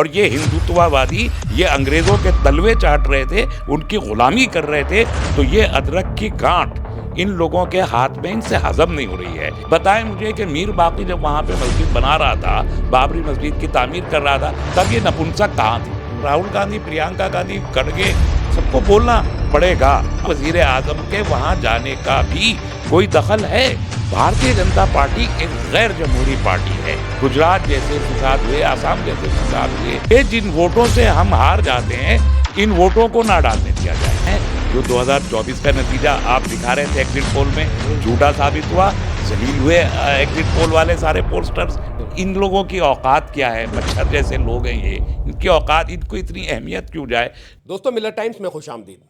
और ये हिंदुत्ववादी ये अंग्रेजों के तलवे चाट रहे थे, उनकी गुलामी कर रहे थे। तो ये अदरक की गांठ इन लोगों के हाथ में इनसे हजम नहीं हो रही है। बताएं मुझे कि मीर बाकी जब वहां पे मस्जिद बना रहा था, बाबरी मस्जिद की तामीर कर रहा था, तब ये नपुंसक कहाँ थे? राहुल गांधी, प्रियंका गांधी, खड़गे, सबको बोलना पड़ेगा। वजीर आजम के वहां जाने का भी कोई दखल है? भारतीय जनता पार्टी एक गैर जमहूरी पार्टी है। गुजरात जैसे फसाद हुए, आसाम जैसे फसाद हुए, ये जिन वोटों से हम हार जाते हैं, इन वोटों को ना डालने दिया जाए। जो 2024 का नतीजा आप दिखा रहे थे एग्जिट पोल में, झूठा साबित हुआ। जलील हुए एग्जिट पोल वाले सारे पोस्टर्स। इन लोगों की औकात क्या है? मच्छर जैसे लोग हैं ये, इनकी औकात, इनको इतनी अहमियत क्यों जाए? दोस्तों, मिलर टाइम्स में खुशामदीद।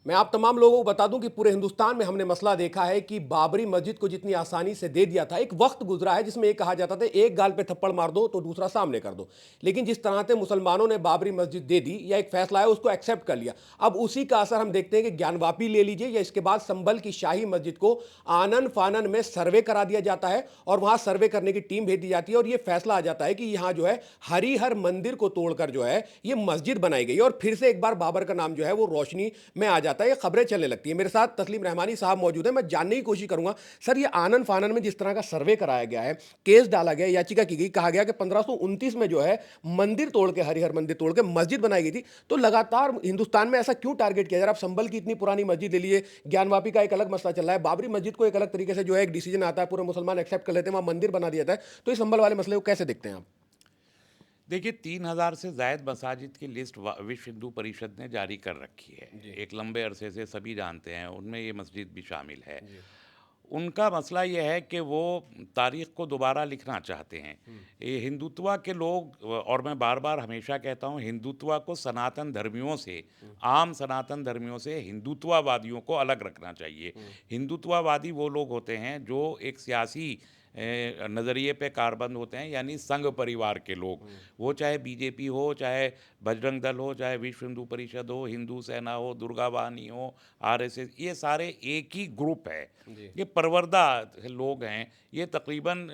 मैं आप तमाम लोगों को बता दूं कि पूरे हिंदुस्तान में हमने मसला देखा है कि बाबरी मस्जिद को जितनी आसानी से दे दिया था, एक वक्त गुजरा है जिसमें ये कहा जाता था एक गाल पे थप्पड़ मार दो तो दूसरा सामने कर दो। लेकिन जिस तरह से मुसलमानों ने बाबरी मस्जिद दे दी या एक फैसला है उसको एक्सेप्ट कर लिया, अब उसी का असर हम देखते हैं कि ज्ञानवापी ले लीजिए या इसके बाद संभल की शाही मस्जिद को आनन फानन में सर्वे करा दिया जाता है और वहां सर्वे करने की टीम भेज दी जाती है और यह फैसला आ जाता है कि यहां जो है हरिहर मंदिर को तोड़कर जो है ये मस्जिद बनाई गई और फिर से एक बार बाबर का नाम जो है वो रोशनी में आ जाता है। ये खबरें चलने लगती है। मेरे साथ तस्लीम रहमानी साहब मौजूद है। मैं जानने की कोशिश करूंगा, सर, ये आनन फानन में जिस तरह का सर्वे कराया गया है, केस डाला गया, याचिका की गई, कहा गया कि 1529 में जो है मंदिर तोड़ के, हरिहर मंदिर तोड़ के मस्जिद बनाई गई थी, तो लगातार हिंदुस्तान में ऐसा क्यों टारगेट किया जा रहा है? आप संभल की इतनी पुरानी मस्जिद ले लिए, ज्ञानवापी का एक अलग मसला चल रहा है, बाबरी मस्जिद को एक अलग तरीके से जो है एक डिसीजन आता है, पूरे मुसलमान एक्सेप्ट कर लेते हैं, वहां मंदिर बना दिया जाता है, तो इस संभल वाले मसले को कैसे देखते हैं आप? देखिए, 3000 से ज़ायद मसाजिद की लिस्ट विश्व हिंदू परिषद ने जारी कर रखी है। जी। एक लंबे अरसे से सभी जानते हैं, उनमें ये मस्जिद भी शामिल है। जी। उनका मसला ये है कि वो तारीख़ को दोबारा लिखना चाहते हैं। ये हिंदुत्व के लोग, और मैं बार बार हमेशा कहता हूँ, हिंदुत्व को सनातन धर्मियों से, आम सनातन धर्मियों से हिंदुत्ववादियों को अलग रखना चाहिए। हिंदुत्ववादी वो लोग होते हैं जो एक सियासी नज़रिए पे कारबंद होते हैं, यानी संघ परिवार के लोग। वो चाहे बीजेपी हो, चाहे बजरंग दल हो, चाहे विश्व हिंदू परिषद हो, हिंदू सेना हो, दुर्गा वाहिनी हो, आरएसएस, ये सारे एक ही ग्रुप है। जी। ये परवरदा लोग हैं। ये तकरीबन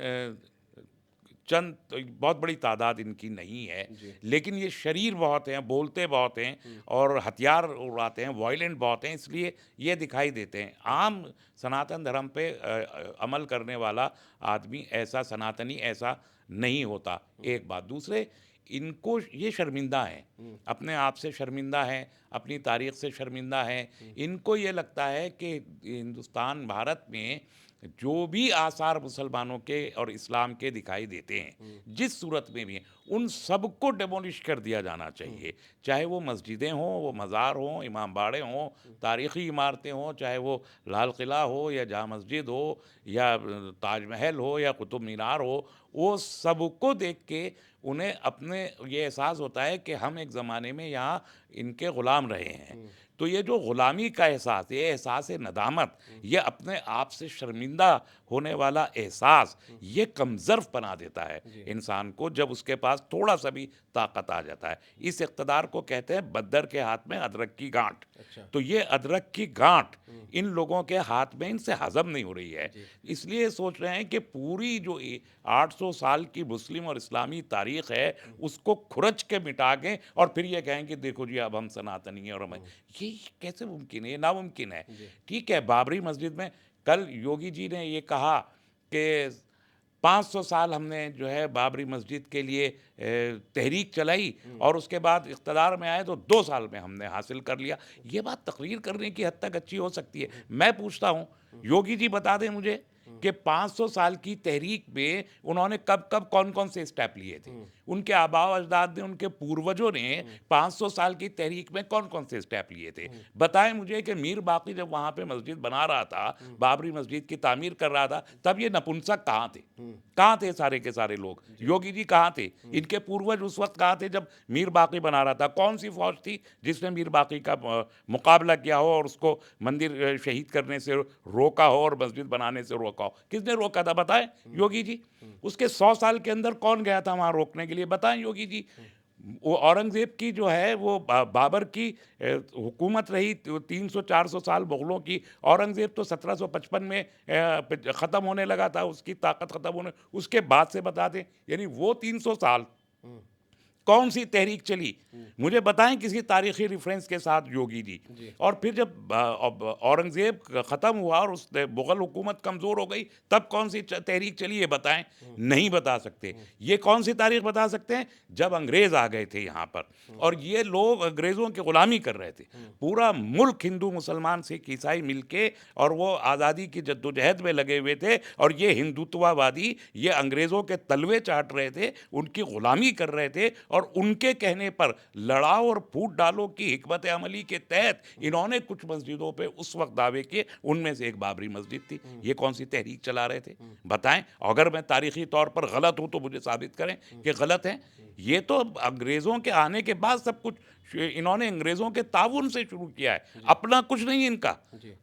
चंद, बहुत बड़ी तादाद इनकी नहीं है, जी। लेकिन ये शरीर बहुत हैं, बोलते बहुत हैं और हथियार उड़ाते हैं, वायलेंट बहुत हैं, इसलिए ये दिखाई देते हैं। आम सनातन धर्म पे अमल करने वाला आदमी, ऐसा सनातनी ऐसा नहीं होता। एक बात। दूसरे, इनको ये शर्मिंदा हैं, अपने आप से शर्मिंदा हैं, अपनी तारीख से शर्मिंदा हैं। इनको ये लगता है कि हिंदुस्तान, भारत में जो भी आसार मुसलमानों के और इस्लाम के दिखाई देते हैं, जिस सूरत में भी हैं, उन सबको डेमोलिश कर दिया जाना चाहिए। चाहे वो मस्जिदें हों, वो मज़ार हों, इमाम बाड़े हों, तारीख़ी इमारतें हों, चाहे वो लाल किला हो या जामा मस्जिद हो या ताजमहल हो या कुतुब मीनार हो, वो सबको देख के उन्हें अपने ये एहसास होता है कि हम एक ज़माने में यहाँ इनके ग़ुलाम रहे हैं। तो ये जो ग़ुलामी का एहसास, ये एहसास नदामत, ये अपने आप से शर्मिंदा होने वाला एहसास, ये कमज़र्फ़ बना देता है इंसान को, जब उसके पास थोड़ा सा भी ताकत आ जाता है। इस इक़्तिदार को कहते हैं बद्दर के हाथ में अदरक की गांठ। अच्छा। तो ये अदरक की गांठ इन लोगों के हाथ में इनसे हज़म नहीं हो रही है। इसलिए सोच रहे हैं कि पूरी जो 800 साल की मुस्लिम और इस्लामी तारीख़ है, उसको खुरच के मिटा के और फिर ये कहें कि देखो जी, अब हम सनातनी हैं और हम, ये कैसे मुमकिन है? ये नामुमकिन है। ठीक है, बाबरी मस्जिद में कल योगी जी ने ये कहा कि 500 साल हमने जो है बाबरी मस्जिद के लिए तहरीक चलाई और उसके बाद इक़्तिदार में आए तो 2 साल में हमने हासिल कर लिया। ये बात तकरीर करने की हद तक अच्छी हो सकती है। मैं पूछता हूँ, योगी जी बता दें मुझे कि 500 साल की तहरीक में उन्होंने कब-कब, कौन-कौन से स्टेप लिए थे? उनके आबाओ अजदाद ने, उनके पूर्वजों ने 500 साल की तहरीक में कौन-कौन से स्टेप लिए थे? बताएं मुझे कि मीर बाकी जब वहाँ पे मस्जिद बना रहा था, बाबरी मस्जिद की तामीर कर रहा था, तब ये नपुंसक कहाँ थे? कहाँ थे सारे के सारे लोग? योगी जी कहाँ थे? इनके पूर्वज उस वक्त कहाँ थे जब मीर बाकी बना रहा था? कौन सी फौज थी जिसने मीर बाकी का मुकाबला किया हो और उसको मंदिर शहीद करने से रोका हो और मस्जिद बनाने से रोका हो? किसने रोका था बताएं योगी जी? उसके 100 साल के अंदर कौन गया था वहां रोकने के लिए? बताएं योगी जी। वो औरंगजेब की जो है वो बाबर की हुकूमत रही 300-400 साल मुगलों की। औरंगजेब तो 1755 में ख़त्म होने लगा था, उसकी ताकत ख़त्म होने, उसके बाद से बता दें, यानी वो 300 साल कौन सी तहरीक चली, मुझे बताएं किसी तारीखी रेफरेंस के साथ योगी जी। और फिर जब औरंगजेब ख़त्म हुआ और उस मुग़ल हुकूमत कमज़ोर हो गई, तब कौन सी तहरीक चली, ये बताएं। नहीं बता सकते। ये कौन सी तारीख बता सकते हैं? जब अंग्रेज़ आ गए थे यहाँ पर और ये लोग अंग्रेज़ों की ग़ुलामी कर रहे थे। पूरा मुल्क हिंदू मुसलमान सिख ईसाई मिलके और वो आज़ादी की जद्दोजहद में लगे हुए थे, और ये हिंदुत्ववादी ये अंग्रेज़ों के तलवे चाट रहे थे, उनकी ग़ुलामी कर रहे थे, और उनके कहने पर लड़ाओ और फूट डालो की हिकमत अमली के तहत इन्होंने कुछ मस्जिदों पे उस वक्त दावे किए, उनमें से एक बाबरी मस्जिद थी। ये कौन सी तहरीक चला रहे थे, बताएं। अगर मैं तारीखी तौर पर गलत हूं तो मुझे साबित करें कि गलत है। ये तो अंग्रेज़ों के आने के बाद सब कुछ इन्होंने अंग्रेज़ों के ताउन से शुरू किया है, अपना कुछ नहीं इनका।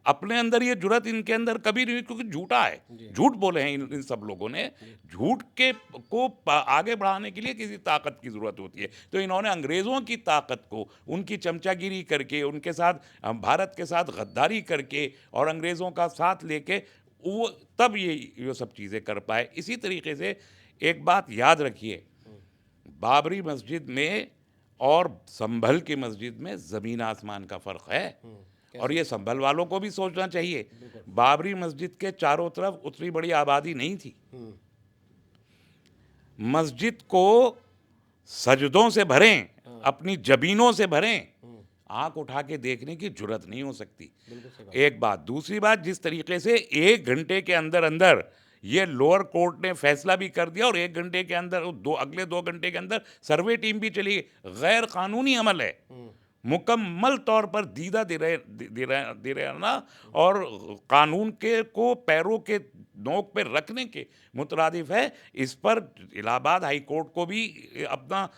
अपने अंदर ये जुर्रत इनके अंदर कभी नहीं, क्योंकि झूठा है, झूठ बोले हैं इन सब लोगों ने। झूठ के को आगे बढ़ाने के लिए किसी ताकत की ज़रूरत होती है, तो इन्होंने अंग्रेज़ों की ताकत को उनकी चमचागिरी करके, उनके साथ भारत के साथ गद्दारी करके और अंग्रेज़ों का साथ लेके वो तब ये सब चीज़ें कर पाए। इसी तरीके से एक बात याद रखिए, बाबरी मस्जिद में और संभल की मस्जिद में ज़मीन आसमान का फ़र्क है, और ये संभल वालों को भी सोचना चाहिए। बाबरी मस्जिद के चारों तरफ उतनी बड़ी आबादी नहीं थी। मस्जिद को सजदों से भरें, अपनी जबीनों से भरें, आंख उठा के देखने की जुर्रत नहीं हो सकती। एक बात। दूसरी बात, जिस तरीके से 1 घंटे के अंदर अंदर ये लोअर कोर्ट ने फैसला भी कर दिया और 1 घंटे के अंदर अगले 2 घंटे के अंदर सर्वे टीम भी चली, गैर कानूनी अमल है, मुकम्मल तौर पर दीदा दे रहे ना, और कानून के को पैरों के नोक पे रखने के मुतरादिफ है। इस पर इलाहाबाद हाई कोर्ट को भी अपना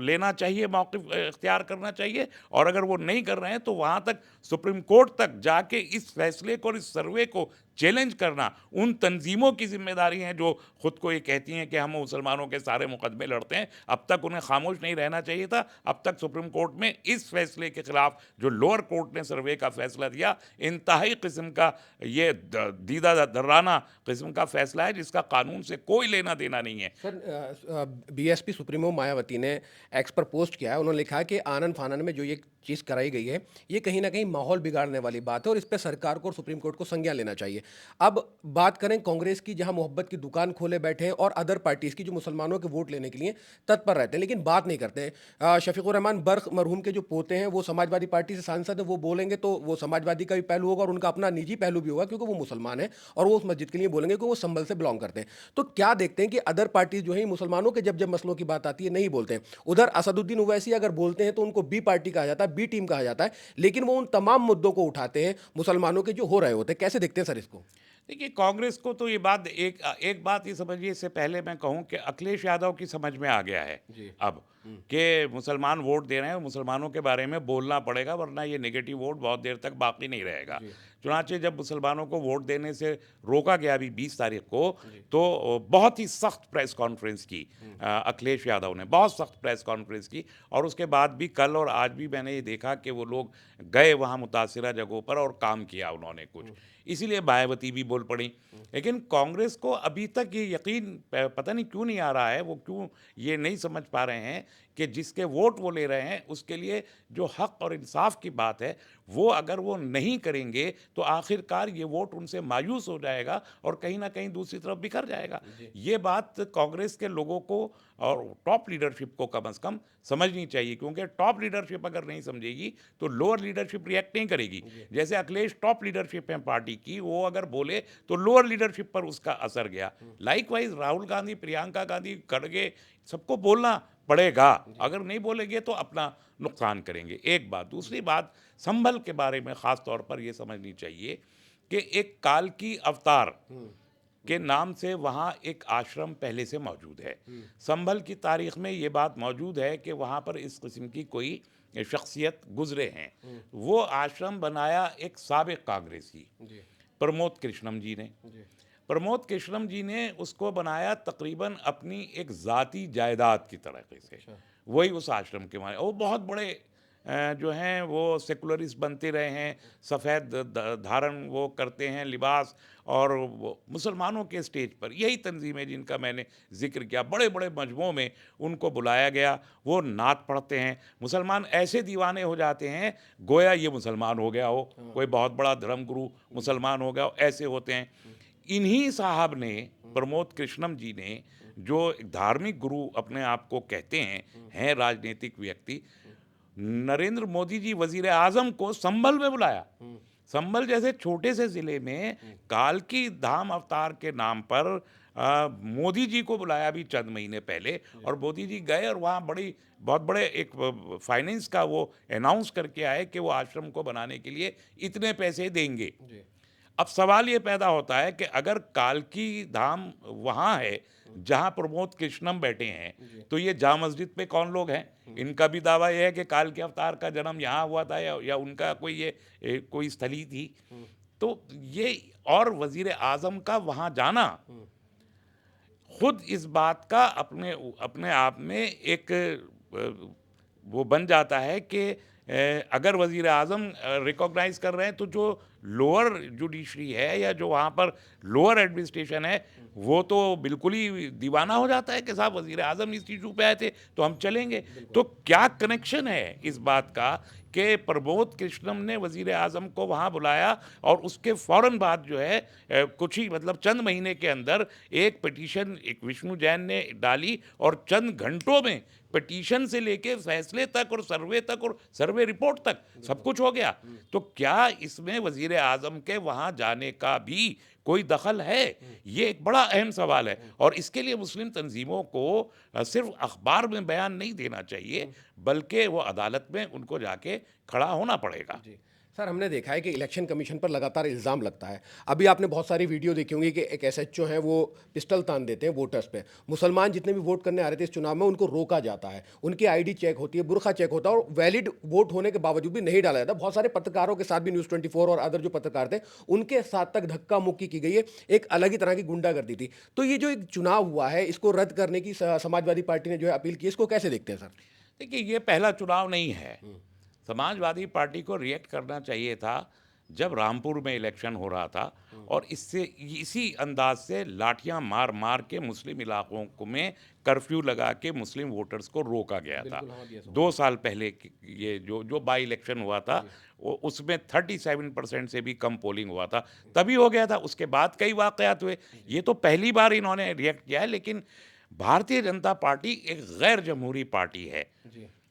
लेना चाहिए, मौक़िफ़ इख्तियार करना चाहिए, और अगर वो नहीं कर रहे हैं तो वहाँ तक सुप्रीम कोर्ट तक जाके इस फैसले को और इस सर्वे को चैलेंज करना उन तंजीमों की जिम्मेदारी है जो खुद को ये कहती हैं कि हम मुसलमानों के सारे मुकदमे लड़ते हैं। अब तक उन्हें खामोश नहीं रहना चाहिए था। अब तक सुप्रीम कोर्ट में इस फैसले के खिलाफ जो लोअर कोर्ट ने सर्वे का फैसला दिया, इंतहाई किस्म का ये दीदा दर्राना किस्म का फैसला है, जिसका कानून से कोई लेना देना नहीं है। सर, बीएसपी सुप्रीमो मायावती ने एक्स पर पोस्ट किया है, उन्होंने लिखा है कि आनन फानन में जो ये चीज़ कराई गई है, ये कहीं ना कहीं माहौल बिगाड़ने वाली बात है और इस पर सरकार को और सुप्रीम कोर्ट को संज्ञान लेना चाहिए। अब बात करें कांग्रेस की, जहां मोहब्बत की दुकान खोले बैठे हैं, और अदर पार्टीज की जो मुसलमानों के वोट लेने के लिए तत्पर रहते हैं, लेकिन बात नहीं करते हैं। शफीकुर रहमान बर्क मरहूम के जो पोते हैं, वो समाजवादी पार्टी से सांसद है, वो बोलेंगे तो वो समाजवादी का भी पहलू होगा और उनका अपना निजी पहलू भी होगा, क्योंकि वो मुसलमान है और वो उस मस्जिद के लिए बोलेंगे कि वो संभल से बिलोंग करते हैं। तो क्या देखते हैं कि अदर पार्टीज जो है मुसलमानों के जब जब मसलों की बात आती है नहीं बोलते हैं। उधर असदुद्दीन ओवैसी अगर बोलते हैं तो उनको बी पार्टी कहा जाता है, बी टीम कहा जाता है, लेकिन वो उन तमाम मुद्दों को उठाते हैं मुसलमानों के जो हो रहे होते हैं। कैसे देखते हैं सर इसको? देखिए, कांग्रेस को तो ये बात एक बात ये समझिए, इससे पहले मैं कहूं कि अखिलेश यादव की समझ में आ गया है अब कि मुसलमान वोट दे रहे हैं, मुसलमानों के बारे में बोलना पड़ेगा, वरना ये नेगेटिव वोट बहुत देर तक बाकी नहीं रहेगा। चुनांचे जब मुसलमानों को वोट देने से रोका गया अभी 20 तारीख को, तो बहुत ही सख्त प्रेस कॉन्फ्रेंस की अखिलेश यादव ने, बहुत सख्त प्रेस कॉन्फ्रेंस की, और उसके बाद भी कल और आज भी मैंने ये देखा कि वो लोग गए वहाँ मुतासिरा जगहों पर और काम किया उन्होंने कुछ, इसीलिए मायावती भी बोल पड़ी। लेकिन कांग्रेस को अभी तक ये यकीन पता नहीं क्यों नहीं आ रहा है, वो क्यों ये नहीं समझ पा रहे हैं कि जिसके वोट वो ले रहे हैं उसके लिए जो हक और इंसाफ की बात है, वो अगर वो नहीं करेंगे तो आखिरकार ये वोट उनसे मायूस हो जाएगा और कहीं ना कहीं दूसरी तरफ बिखर जाएगा। ये बात कांग्रेस के लोगों को और टॉप लीडरशिप को कम से कम समझनी चाहिए, क्योंकि टॉप लीडरशिप अगर नहीं समझेगी तो लोअर लीडरशिप रिएक्ट नहीं करेगी। जैसे अखिलेश टॉप लीडरशिप है पार्टी की, वो अगर बोले तो लोअर लीडरशिप पर उसका असर गया। लाइकवाइज राहुल गांधी, प्रियंका गांधी, खड़गे, सबको बोलना पड़ेगा, अगर नहीं बोलेंगे तो अपना नुकसान करेंगे। एक बात। दूसरी बात, संभल के बारे में ख़ास तौर पर यह समझनी चाहिए कि एक काल की अवतार के नाम से वहाँ एक आश्रम पहले से मौजूद है। संभल की तारीख में ये बात मौजूद है कि वहाँ पर इस किस्म की कोई शख्सियत गुजरे हैं। वो आश्रम बनाया एक साबिक कांग्रेसी प्रमोद कृष्णम जी ने। प्रमोद कृष्णम जी ने उसको बनाया तकरीबन अपनी एक ज़ाती जायदाद की तरीके से, वही उस आश्रम के माने। वो बहुत बड़े जो हैं वो सेकुलरिस्ट बनते रहे हैं, सफ़ेद धारण वो करते हैं लिबास, और वो मुसलमानों के स्टेज पर यही तंजीमें जिनका मैंने जिक्र किया, बड़े बड़े मजमों में उनको बुलाया गया, वो नात पढ़ते हैं। मुसलमान ऐसे दीवाने हो जाते हैं गोया ये मुसलमान हो गया हो, कोई बहुत बड़ा धर्मगुरु मुसलमान हो गया हो, ऐसे होते हैं। इन्हीं साहब ने, प्रमोद कृष्णम जी ने, जो एक धार्मिक गुरु अपने आप को कहते हैं राजनीतिक व्यक्ति, नरेंद्र मोदी जी वजीर आजम को संभल में बुलाया। संभल जैसे छोटे से जिले में कालकी धाम अवतार के नाम पर मोदी जी को बुलाया भी चंद महीने पहले, और मोदी जी गए और वहाँ बड़ी बहुत बड़े एक फाइनेंस का वो अनाउंस करके आए कि वो आश्रम को बनाने के लिए इतने पैसे देंगे। अब सवाल ये पैदा होता है कि अगर कालकी धाम वहाँ है जहाँ प्रमोद कृष्णम बैठे हैं, तो ये जामा मस्जिद पे कौन लोग हैं? इनका भी दावा यह है कि काल के अवतार का जन्म यहाँ हुआ था, या उनका कोई ये कोई स्थली थी। तो ये, और वजीर आजम का वहाँ जाना खुद इस बात का अपने अपने आप में एक वो बन जाता है कि अगर वजीर आजम रिकॉग्नाइज कर रहे हैं, तो जो लोअर जुडिशरी है या जो वहाँ पर लोअर एडमिनिस्ट्रेशन है, वो तो बिल्कुल ही दीवाना हो जाता है कि साहब वजीर आजम इस इशू पे आए थे तो हम चलेंगे। तो क्या कनेक्शन है इस बात का कि प्रमोद कृष्णम ने वजीर आजम को वहाँ बुलाया, और उसके फ़ौरन बाद जो है कुछ ही मतलब चंद महीने के अंदर एक पिटीशन एक विष्णु जैन ने डाली, और चंद घंटों में पिटीशन से लेके फैसले तक और सर्वे रिपोर्ट तक सब कुछ हो गया। तो क्या इसमें वजीर आजम के वहाँ जाने का भी कोई दखल है? ये एक बड़ा अहम सवाल है, और इसके लिए मुस्लिम तंजीमों को सिर्फ अखबार में बयान नहीं देना चाहिए, बल्कि वो अदालत में उनको जाके खड़ा होना पड़ेगा। जी सर, हमने देखा है कि इलेक्शन कमीशन पर लगातार इल्ज़ाम लगता है। अभी आपने बहुत सारी वीडियो देखी होंगी कि एक एसएचओ हैं, वो पिस्टल तान देते हैं वोटर्स पे। मुसलमान जितने भी वोट करने आ रहे थे इस चुनाव में, उनको रोका जाता है, उनकी आईडी चेक होती है, बुरखा चेक होता है, और वैलिड वोट होने के बावजूद भी नहीं डाला जाता। बहुत सारे पत्रकारों के साथ भी, न्यूज़ 24 और अदर जो पत्रकार थे, उनके साथ तक धक्का मुक्की की गई है, एक अलग ही तरह की गुंडागर्दी थी। तो ये जो एक चुनाव हुआ है, इसको रद्द करने की समाजवादी पार्टी ने जो है अपील की, इसको कैसे देखते हैं सर? देखिए, ये पहला चुनाव नहीं है। समाजवादी पार्टी को रिएक्ट करना चाहिए था जब रामपुर में इलेक्शन हो रहा था, और इससे इसी अंदाज से लाठियां मार मार के मुस्लिम इलाकों में कर्फ्यू लगा के मुस्लिम वोटर्स को रोका गया था। 2 साल पहले ये जो जो बाई इलेक्शन हुआ था, उसमें 37% से भी कम पोलिंग हुआ था, तभी हो गया था। उसके बाद कई वाकयात हुए। ये तो पहली बार इन्होंने रिएक्ट किया है। लेकिन भारतीय जनता पार्टी एक गैर जमहूरी पार्टी है,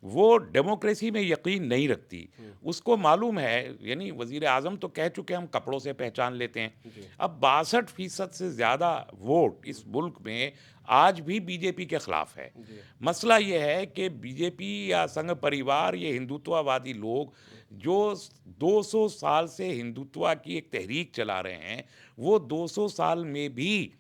वो डेमोक्रेसी में यकीन नहीं रखती। उसको मालूम है, यानी वजीर आजम तो कह चुके हम कपड़ों से पहचान लेते हैं। अब 62% से ज़्यादा वोट इस मुल्क में आज भी बीजेपी के खिलाफ है। मसला ये है कि बीजेपी या संघ परिवार, ये हिंदुत्ववादी लोग जो 200 साल से हिंदुत्व की एक तहरीक चला रहे हैं, वो 200 साल में भी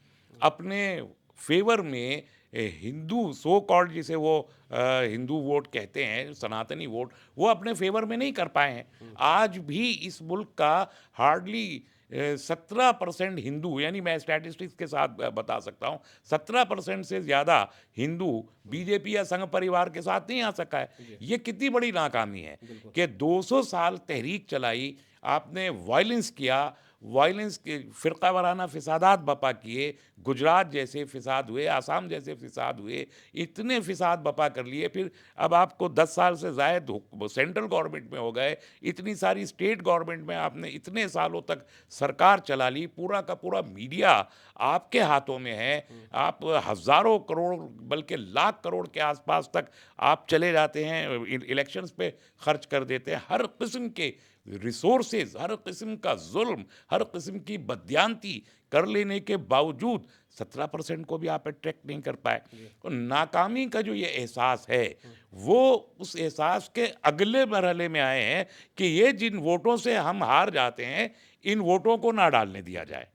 अपने फेवर में हिंदू सो कॉल्ड, जिसे वो हिंदू वोट कहते हैं, सनातनी वोट, वो अपने फेवर में नहीं कर पाए हैं। आज भी इस मुल्क का हार्डली 17% हिंदू, यानी मैं स्टैटिस्टिक्स के साथ बता सकता हूँ, 17% से ज़्यादा हिंदू बीजेपी या संघ परिवार के साथ नहीं आ सका है। ये कितनी बड़ी नाकामी है कि 200 साल तहरीक चलाई आपने, वायलेंस किया, वायलेंस के फ़िरका वाराना फ़िसादात बपा किए, गुजरात जैसे फ़िसाद हुए, आसाम जैसे फ़िसाद हुए, इतने फ़िसाद बपा कर लिए। फिर अब आपको 10 साल से ज़ायद सेंट्रल गवर्नमेंट में हो गए, इतनी सारी स्टेट गवर्नमेंट में आपने इतने सालों तक सरकार चला ली, पूरा का पूरा मीडिया आपके हाथों में है। आप हज़ारों करोड़ बल्कि लाख करोड़ के आसपास तक आप चले जाते हैं, इलेक्शंस पे खर्च कर देते हैं। हर किस्म के रिसोर्सेज, हर किस्म का जुल्म, हर किस्म की बदयांती कर लेने के बावजूद 17% को भी आप अट्रैक्ट नहीं कर पाए। तो नाकामी का जो ये एहसास है, वो उस एहसास के अगले मरहले में आए हैं कि ये जिन वोटों से हम हार जाते हैं, इन वोटों को ना डालने दिया जाए।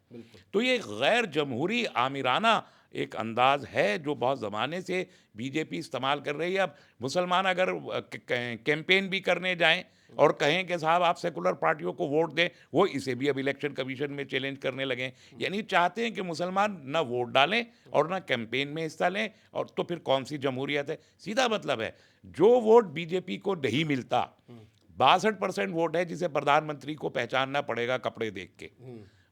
तो ये गैर जमहूरी आमिराना एक अंदाज है जो बहुत ज़माने से बीजेपी इस्तेमाल कर रही है। अब मुसलमान अगर कैंपेन भी करने जाएं और कहें कि साहब आप सेकुलर पार्टियों को वोट दें, वो इसे भी अब इलेक्शन कमीशन में चैलेंज करने लगे। यानी चाहते हैं कि मुसलमान ना वोट डालें और ना कैंपेन में हिस्सा लें, और तो फिर कौन सी जमहूरियत है। सीधा मतलब है, जो वोट बीजेपी को नहीं मिलता, 62% वोट है जिसे प्रधानमंत्री को पहचानना पड़ेगा कपड़े देख के।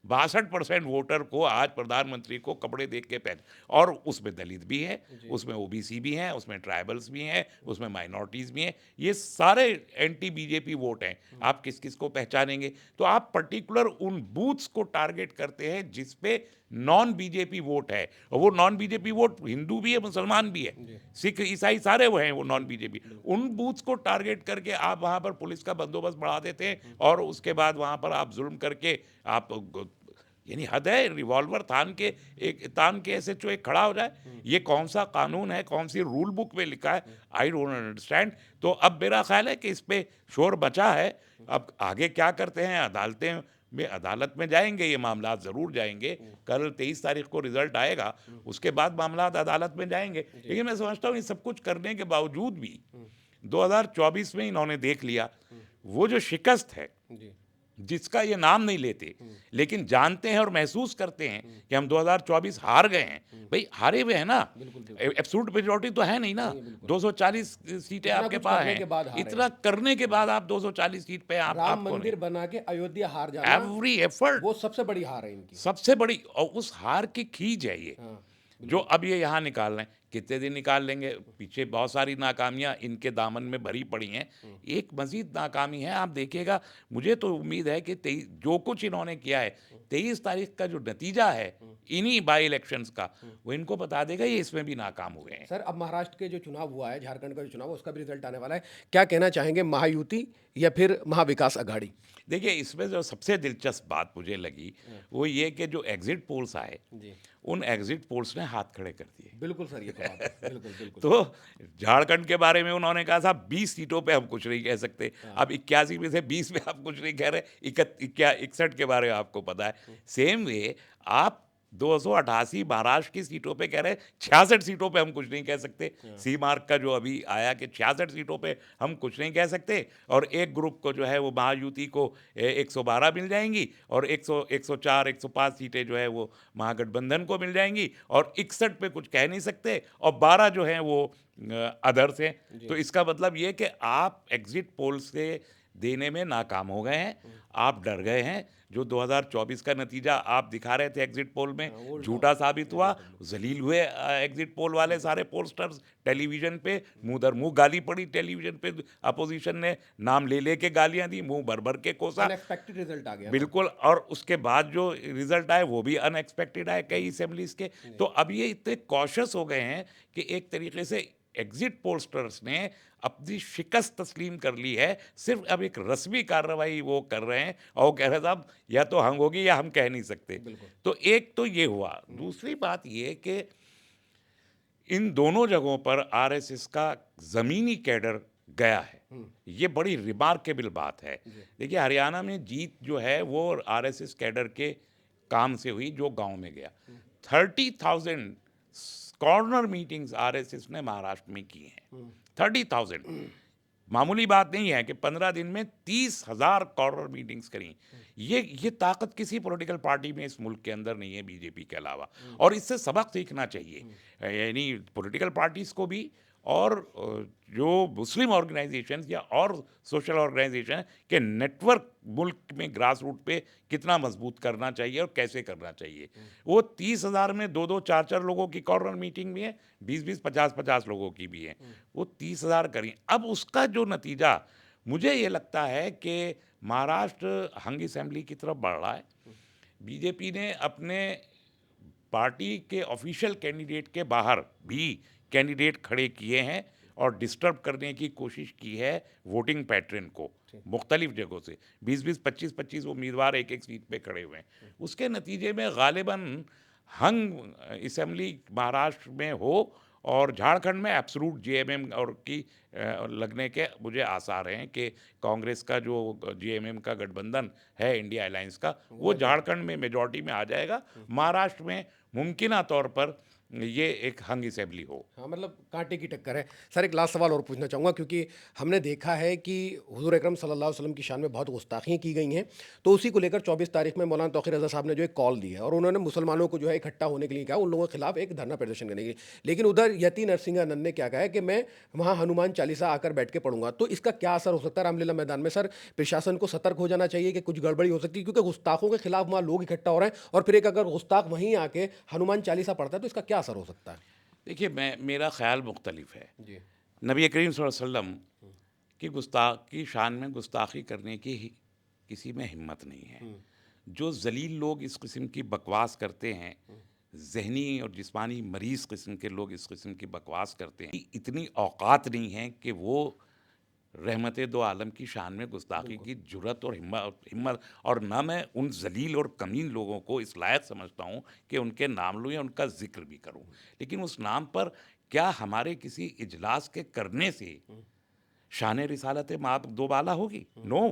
62% वोटर को आज प्रधानमंत्री को कपड़े देख के पहचान, और उसमें दलित भी है, उसमें ओबीसी भी हैं, उसमें ट्राइबल्स भी हैं, उसमें माइनॉरिटीज़ भी हैं। ये सारे एंटी बीजेपी वोट हैं। आप किस किस को पहचानेंगे? तो आप पर्टिकुलर उन बूथ्स को टारगेट करते हैं जिस पे नॉन बीजेपी वोट है, और वो नॉन बीजेपी वोट हिंदू भी है, मुसलमान भी है, सिख ईसाई सारे वो हैं, वो नॉन बीजेपी। उन बूथ्स को टारगेट करके आप वहाँ पर पुलिस का बंदोबस्त बढ़ा देते हैं, और उसके बाद वहाँ पर आप जुल्म करके आप यानी हद है, रिवॉल्वर तान के एसएचओ एक खड़ा हो जाए। ये कौन सा कानून है, कौन सी रूल बुक में लिखा है? I don't understand. तो अब मेरा ख्याल है कि इस पे शोर बचा है। अब आगे क्या करते हैं, अदालत में जाएंगे, ये मामला ज़रूर जाएंगे। कल 23 तारीख को रिजल्ट आएगा, उसके बाद मामला अदालत में जाएंगे। लेकिन मैं समझता हूँ ये सब कुछ करने के बावजूद भी 2024 में इन्होंने देख लिया वो जो शिकस्त है, जिसका ये नाम नहीं लेते, लेकिन जानते हैं और महसूस करते हैं कि हम 2024 हार गए हैं। भाई हारे हुए हैं ना, एब्सोल्यूट मेजॉरिटी तो है नहीं ना, 240 सीटें इतना आपके कुछ पास करने के हैं। बाद हारे इतना करने के बाद आप 240 सीट पे आप राम आपको नहीं, मंदिर बना के अयोध्या हार जाना, एवरी एफर्ट, वो सबसे बड़ी हार है इनकी। सबसे बड़ी, और उस हार की खींच है ये, हाँ, जो अब ये यहाँ निकाल रहे हैं। कितने दिन निकाल लेंगे? पीछे बहुत सारी नाकामियां इनके दामन में भरी पड़ी हैं। एक मजीद नाकामी है, आप देखिएगा। मुझे तो उम्मीद है कि जो कुछ इन्होंने किया है, 23 तारीख का जो नतीजा है इन्हीं बाई इलेक्शंस का, वो इनको बता देगा ये इसमें भी नाकाम हुए हैं। सर अब महाराष्ट्र के जो चुनाव हुआ है, झारखंड का जो चुनाव, उसका भी रिजल्ट आने वाला है, क्या कहना चाहेंगे, महायुति या फिर महाविकास अघाड़ी? देखिए, इसमें जो सबसे दिलचस्प बात मुझे लगी वो ये कि जो एग्जिट पोल्स आए, जी, उन एग्जिट पोल्स ने हाथ खड़े कर दिए। बिल्कुल सर, ये तो बात है, बिल्कुल बिल्कुल। तो झारखंड के बारे में उन्होंने कहा साहब 20 सीटों पे हम कुछ नहीं कह सकते। अब 81 में से 20 में आप कुछ नहीं कह रहे, 61 के बारे में आपको पता है। सेम वे आप 288 महाराष्ट्र की सीटों पे कह रहे हैं, 66 सीटों पे हम कुछ नहीं कह सकते। सी मार्क का जो अभी आया कि 66 सीटों पे हम कुछ नहीं कह सकते, और एक ग्रुप को जो है वो महायुति को 112 मिल जाएंगी, और 104 105 सीटें जो है वो महागठबंधन को मिल जाएंगी, और 61 पे कुछ कह नहीं सकते, और 12 जो हैं वो अदर्स हैं। तो इसका मतलब ये कि आप एग्जिट पोल से देने में नाकाम हो गए हैं, आप डर गए हैं। जो 2024 का नतीजा आप दिखा रहे थे एग्जिट पोल में, झूठा साबित हुआ। जलील हुए एग्जिट पोल वाले सारे पोलस्टर्स। टेलीविजन पे मुंह दर मुंह गाली पड़ी, टेलीविजन पे अपोजिशन ने नाम ले लेके गालियां दी, मुंह भर भर के कोसा। अनएक्सपेक्टेड रिजल्ट आ गया ना। बिल्कुल, और उसके बाद जो रिजल्ट आए वो भी अनएक्सपेक्टेड आए कई असेंबलीज के। तो अब ये इतने कॉशियस हो गए हैं कि एक तरीके से एग्जिट पोलस्टर्स ने अपनी शिकस्त तस्लीम कर ली है। सिर्फ अब एक रस्मी कार्रवाई वो कर रहे हैं, और वो कह रहे साहब या तो हंग होगी या हम कह नहीं सकते। तो एक तो ये हुआ। दूसरी बात ये कि इन दोनों जगहों पर आरएसएस का जमीनी कैडर गया है। ये बड़ी रिमार्केबल बात है। देखिए, हरियाणा में जीत जो है वो आरएसएस कैडर के काम से हुई, जो गांव में गया। 30,000 कॉर्नर मीटिंग्स आरएसएस ने महाराष्ट्र में की हैं। 30,000 मामूली बात नहीं है कि 15 दिन में 30,000 कॉर्नर मीटिंग्स करी। ये ताकत किसी पॉलिटिकल पार्टी में इस मुल्क के अंदर नहीं है बीजेपी के अलावा, और इससे सबक सीखना चाहिए। यानी पॉलिटिकल पार्टीज को भी, और जो मुस्लिम ऑर्गेनाइजेशन या और सोशल ऑर्गेनाइजेशन के नेटवर्क मुल्क में ग्रास रूट पे कितना मजबूत करना चाहिए और कैसे करना चाहिए। वो 30,000 में 2-2 4-4 लोगों की कॉर्नर मीटिंग भी है, 20-20 50-50 लोगों की भी है। वो 30,000 करी। अब उसका जो नतीजा मुझे ये लगता है कि महाराष्ट्र हंग असेंबली की तरफ बढ़ रहा है। बीजेपी ने अपने पार्टी के ऑफिशियल कैंडिडेट के बाहर भी कैंडिडेट खड़े किए हैं, और डिस्टर्ब करने की कोशिश की है वोटिंग पैटर्न को मुख्तलिफ जगहों से। 20-20 25-25 उम्मीदवार एक एक सीट पे खड़े हुए हैं। उसके नतीजे में गालिबन हंग असेंबली महाराष्ट्र में हो, और झारखंड में एब्सोल्यूट जेएमएम और की लगने के मुझे आसार हैं कि कांग्रेस का जो जेएमएम का गठबंधन है इंडिया अलायंस का, वो झारखंड में मेजॉरिटी में आ जाएगा। महाराष्ट्र में मुमकिना तौर पर ये एक हंग असेंबली हो। हाँ, मतलब कांटे की टक्कर है। सर एक लास्ट सवाल और पूछना चाहूँगा, क्योंकि हमने देखा है कि हुज़ूर अकरम सल्लल्लाहु अलैहि वसल्लम की शान में बहुत गुस्ताखियाँ की गई हैं, तो उसी को लेकर 24 तारीख में मौलाना तौक़ीर रज़ा साहब ने जो एक कॉल दी है और उन्होंने मुसलमानों को जो है इकट्ठा होने के लिए कहा, उन लोगों के खिलाफ एक धरना प्रदर्शन करने के लिए। लेकिन उधर यति नरसिंहानंद ने क्या कहा है कि मैं वहाँ हनुमान चालीसा आकर बैठ के पढ़ूंगा। तो इसका क्या असर हो सकता है रामलीला मैदान में? सर प्रशासन को सतर्क हो जाना चाहिए कि कुछ गड़बड़ी हो सकती है, क्योंकि गुस्ताखों के खिलाफ वहाँ लोग इकट्ठा हो रहे हैं और फिर एक अगर गुस्ताख वहीं आके हनुमान चालीसा पढ़ता है तो इसका क्या असर हो सकता है? देखिए, मेरा ख़्याल मुख्तलिफ है। जी। नबी करीम सल्लल्लाहु अलैहि वसल्लम की गुस्ताखी शान में गुस्ताखी करने की किसी में हिम्मत नहीं है। जो जलील लोग इस किस्म की बकवास करते हैं, ज़हनी और जिस्मानी मरीज़ किस्म के लोग इस किस्म की बकवास करते हैं, इतनी औकात नहीं है कि वो रहमत दो आलम की शान में गुस्ताखी की जुर्रत और हिम्मत। और ना मैं उन जलील और कमीन लोगों को इस लायक समझता हूँ कि उनके नाम लूँ या उनका जिक्र भी करूँ। लेकिन उस नाम पर क्या हमारे किसी इजलास के करने से शान रिसालत माप दोबाला होगी? नो,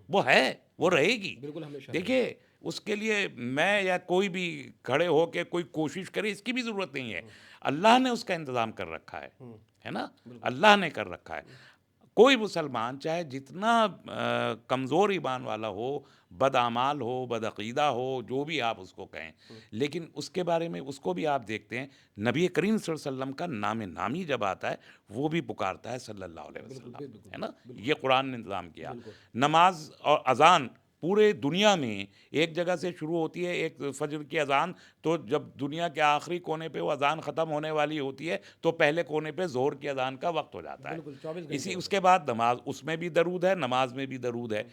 वो है, वो रहेगी। बिल्कुल हमेशा देखिए, उसके लिए मैं या कोई भी खड़े हो के कोई कोशिश करे, इसकी भी ज़रूरत नहीं है। अल्लाह ने उसका इंतज़ाम कर रखा है ना? अल्लाह ने कर रखा है। कोई मुसलमान चाहे जितना कमज़ोर ईमान वाला हो, बदआमाल हो, बदअक़ीदा हो, जो भी आप उसको कहें, लेकिन उसके बारे में उसको भी आप देखते हैं, नबी करीम सल्लल्लाहु अलैहि वसल्लम का नामी जब आता है, वो भी पुकारता है सल्लल्लाहु अलैहि वसल्लम, है ना? ये कुरान ने इंतज़ाम किया। नमाज और अज़ान पूरे दुनिया में एक जगह से शुरू होती है, एक फजर की अज़ान, तो जब दुनिया के आखिरी कोने पे वो अज़ान ख़त्म होने वाली होती है तो पहले कोने पे ज़ोहर की अज़ान का वक्त हो जाता है। 24 घंटे इसी उसके बाद नमाज, उसमें भी दरूद है, नमाज में भी दरूद है।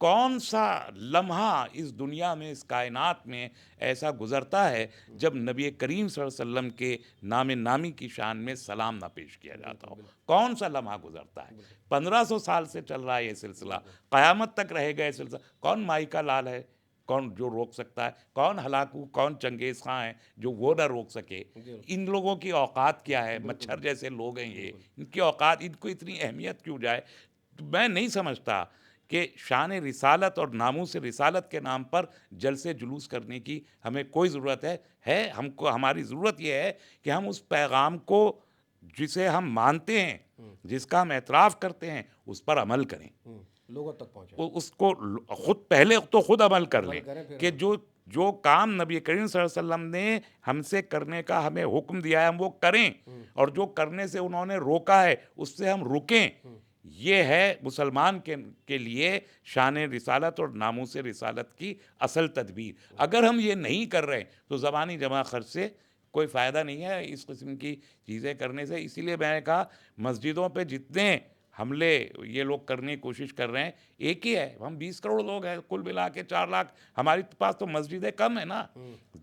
कौन सा लम्हा इस दुनिया में, इस कायनात में ऐसा गुज़रता है जब नबी करीम सल्लल्लाहु अलैहि वसल्लम के नामी की शान में सलाम ना पेश किया जाता हो? कौन सा लम्हा गुज़रता है? 1500 साल से चल रहा है ये सिलसिला, क़यामत तक रहेगा ये सिलसिला। कौन माई का लाल है, कौन जो रोक सकता है? कौन हलाकू, कौन चंगेज़ खां है जो वो ना रोक सके? इन लोगों की औकात क्या है? मच्छर जैसे लोग हैं ये, इनकी औकात, इनको इतनी अहमियत क्यों जाए? तो मैं नहीं समझता कि शान रिसालत और नामूस रिसालत के नाम पर जलसे जुलूस करने की हमें कोई ज़रूरत है। हमको, हमारी ज़रूरत यह है कि हम उस पैगाम को जिसे हम मानते हैं, जिसका हम एतराफ़ करते हैं, उस पर अमल करें, लोगों तक पहुंचे, उसको खुद पहले तो खुद अमल कर अमल लें करें फिर कि जो काम नबी करीम सल्लल्लाहु अलैहि वसल्लम ने हमसे करने का हमें हुक्म दिया है, हम वो करें, और जो करने से उन्होंने रोका है उससे हम रुकें। ये है मुसलमान के लिए शान रिसालत और नामूस रिसालत की असल तदबीर। अगर हम ये नहीं कर रहे तो ज़बानी जमा खर्च से कोई फ़ायदा नहीं है इस किस्म की चीज़ें करने से। इसीलिए मैंने कहा, मस्जिदों पे जितने हमले ये लोग करने की कोशिश कर रहे हैं, एक ही है, हम 20 करोड़ लोग हैं, कुल मिला के 4 लाख, हमारे पास तो मस्जिदें कम है ना।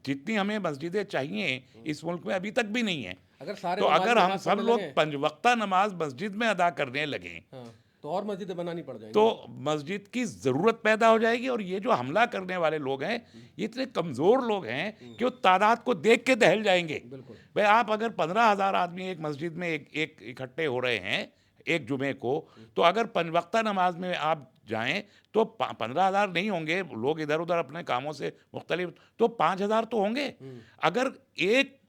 जितनी हमें मस्जिदें चाहिए इस मुल्क में अभी तक भी नहीं है। अगर सारे तो नमाज़ी अगर हम नमाज़ सब पढ़ने लोग लगे, 5 वक्ता नमाज मस्जिद में अदा करने लगें, हाँ, तो और मस्जिदें बनानी पड़ जाएंगी। तो मस्जिद की ज़रूरत पैदा हो जाएगी। और ये जो हमला करने वाले लोग हैं, ये इतने कमज़ोर लोग हैं कि वो तादाद को देख के दहल जाएंगे। बिल्कुल। भाई, आप अगर 15,000 आदमी एक मस्जिद में एक इकट्ठे हो रहे हैं एक जुमे को, तो अगर 5 वक्ता नमाज में आप जाएं तो 15,000 नहीं होंगे लोग, इधर उधर अपने कामों से मुख्तलिफ, तो 5,000 तो होंगे। अगर एक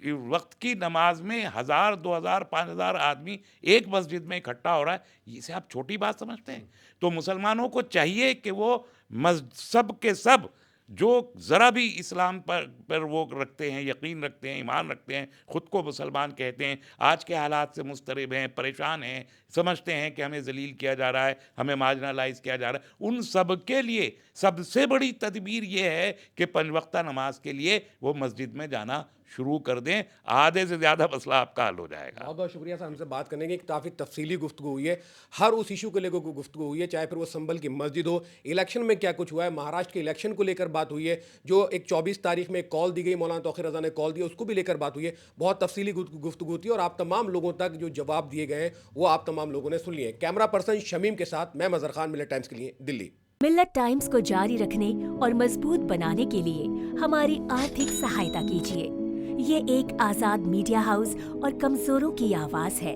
वक्त की नमाज में 1,000, 2,000, 5,000 आदमी एक मस्जिद में इकट्ठा हो रहा है, इसे आप छोटी बात समझते हैं? तो मुसलमानों को चाहिए कि वो सब के सब जो ज़रा भी इस्लाम पर वो रखते हैं, यकीन रखते हैं, ईमान रखते हैं, ख़ुद को मुसलमान कहते हैं, आज के हालात से मुस्तरिब हैं, परेशान हैं, समझते हैं कि हमें जलील किया जा रहा है, हमें मार्जिनलाइज किया जा रहा है, उन सब के लिए सबसे बड़ी तदबीर ये है कि 5 वक्ता नमाज के लिए वो मस्जिद में जाना शुरू कर दें। आधे से ज़्यादा मसला आपका हल हो जाएगा। बहुत बहुत शुक्रिया सर, हमसे बात करने की काफ़ी तफसीली गुफ्तगू हुई है, हर उस इशू को लेकर गुफ्तगू हुई है, चाहे फिर वो संभल की मस्जिद हो, इलेक्शन में क्या कुछ हुआ है, महाराष्ट्र के इलेक्शन को लेकर बात हुई है, जो एक 24 तारीख में कॉल दी गई, मौलाना तौक़ीर रज़ा ने कॉल दिया, उसको भी लेकर बात हुई है। बहुत तफसीली गुफ्तगू थी और आप तमाम लोगों तक जो जवाब दिए गए हैं वो आप तमाम लोगों ने सुन लिए। कैमरा पर्सन शमीम के साथ मैं मज़हर खान, मिल्लत टाइम्स के लिए, दिल्ली। मिल्लत टाइम्स को जारी रखने और मजबूत बनाने के लिए हमारी आर्थिक सहायता कीजिए। ये एक आजाद मीडिया हाउस और कमजोरों की आवाज है।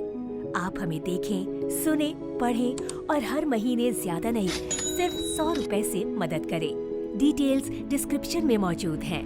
आप हमें देखें, सुने, पढ़ें और हर महीने ज्यादा नहीं, सिर्फ 100 रुपए से मदद करें। डिटेल्स डिस्क्रिप्शन में मौजूद हैं।